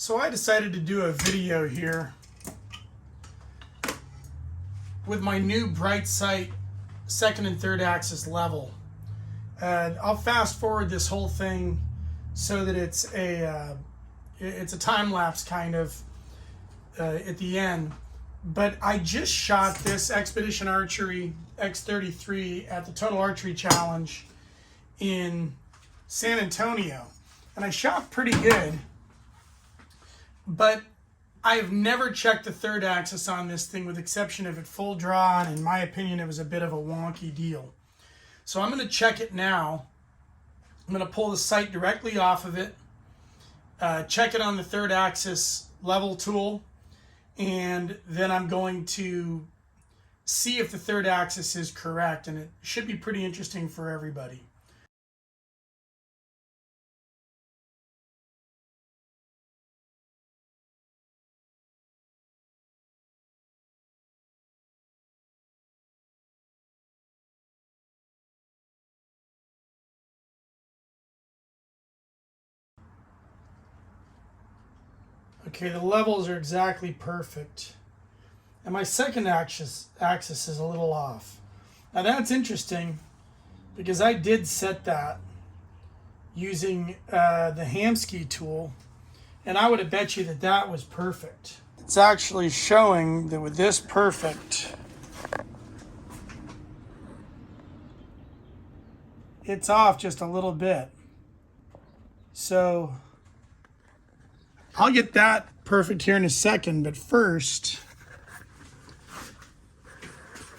So I decided to do a video here with my new Brite Site second and third axis level. I'll fast forward this whole thing so that it's a time lapse kind of at the end. But I just shot this Expedition Archery X33 at the Total Archery Challenge in San Antonio, and I shot pretty good. But I've never checked the third axis on this thing, with exception of at full draw, and in my opinion it was a bit of a wonky deal. So I'm going to check it now. I'm going to pull the sight directly off of it, check it on the third axis level tool, and then I'm going to see if the third axis is correct, and it should be pretty interesting for everybody. Okay, the levels are exactly perfect. And my second axis is a little off. Now that's interesting because I did set that using the Inskeep tool, and I would have bet you that that was perfect. It's actually showing that with this perfect, it's off just a little bit. So I'll get that perfect here in a second, but first,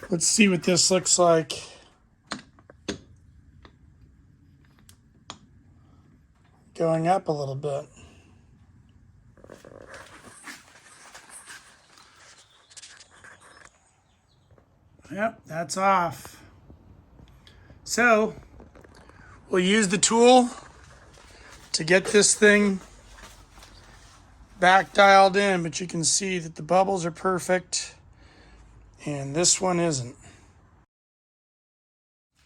let's see what this looks like. Going up a little bit. Yep, that's off. So we'll use the tool to get this thing back dialed in, but you can see that the bubbles are perfect and this one isn't.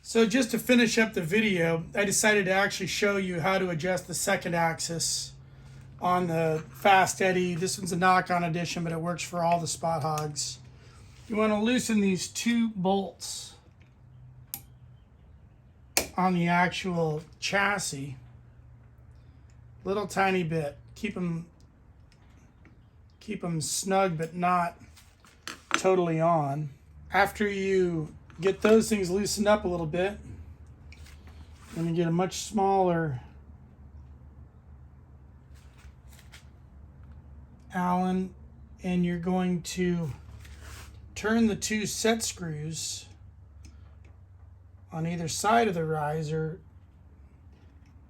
So just to finish up the video, I decided to actually show you how to adjust the second axis on the Fast Eddy. This one's a knock-on edition, but it works for all the spot hogs. You want to loosen these two bolts on the actual chassis, little tiny bit. Keep them snug but not totally on. After you get those things loosened up a little bit, then you get a much smaller Allen, and you're going to turn the two set screws on either side of the riser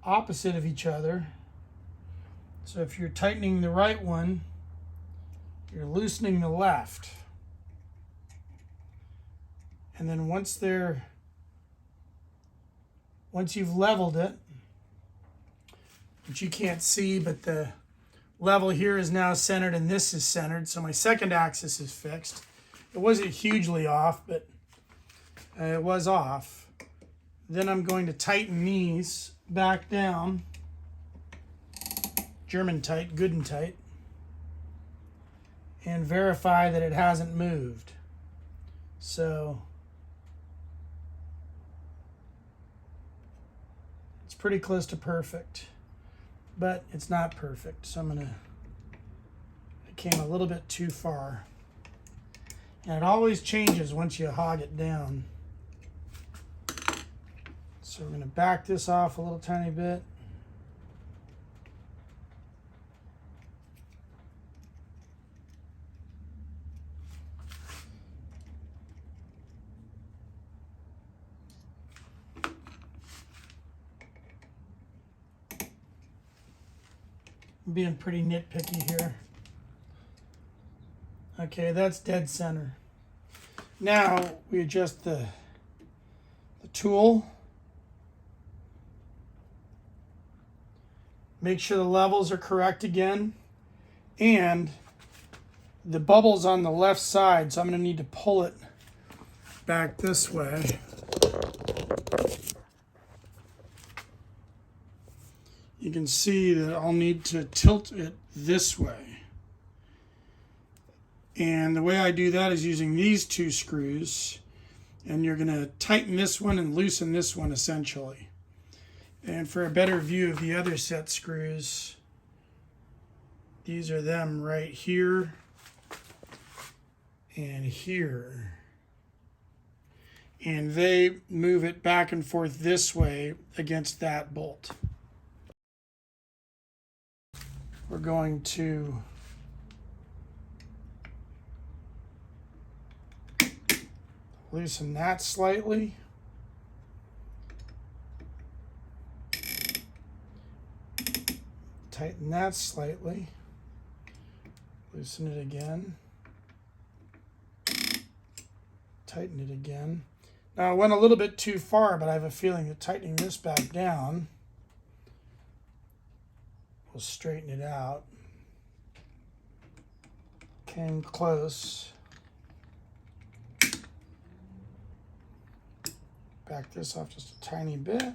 opposite of each other. So if you're tightening the right one, you're loosening the left. And then once you've leveled it, which you can't see, but the level here is now centered and this is centered, so my second axis is fixed. It wasn't hugely off, but it was off. Then I'm going to tighten these back down, German tight, good and tight, and verify that it hasn't moved. So it's pretty close to perfect, but it's not perfect. So I came a little bit too far. And it always changes once you hog it down. So we're going to back this off a little tiny bit. I'm being pretty nitpicky here. Okay, that's dead center. Now we adjust the tool. Make sure the levels are correct again. And the bubble's on the left side, so I'm going to need to pull it back this way. you can see that I'll need to tilt it this way. And the way I do that is using these two screws. And you're going to tighten this one and loosen this one essentially. And for a better view of the other set screws, these are them right here and here. And they move it back and forth this way against that bolt. We're going to loosen that slightly. Tighten that slightly. Loosen it again. Tighten it again. Now I went a little bit too far, but I have a feeling that tightening this back down will straighten it out. Came close. Back this off just a tiny bit.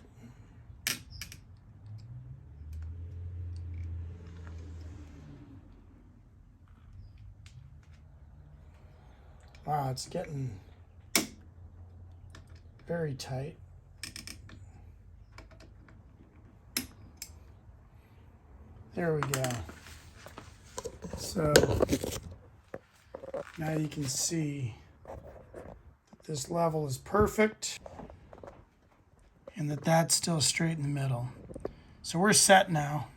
Wow, it's getting very tight. There we go. So now you can see that this level is perfect and that that's still straight in the middle. So we're set now.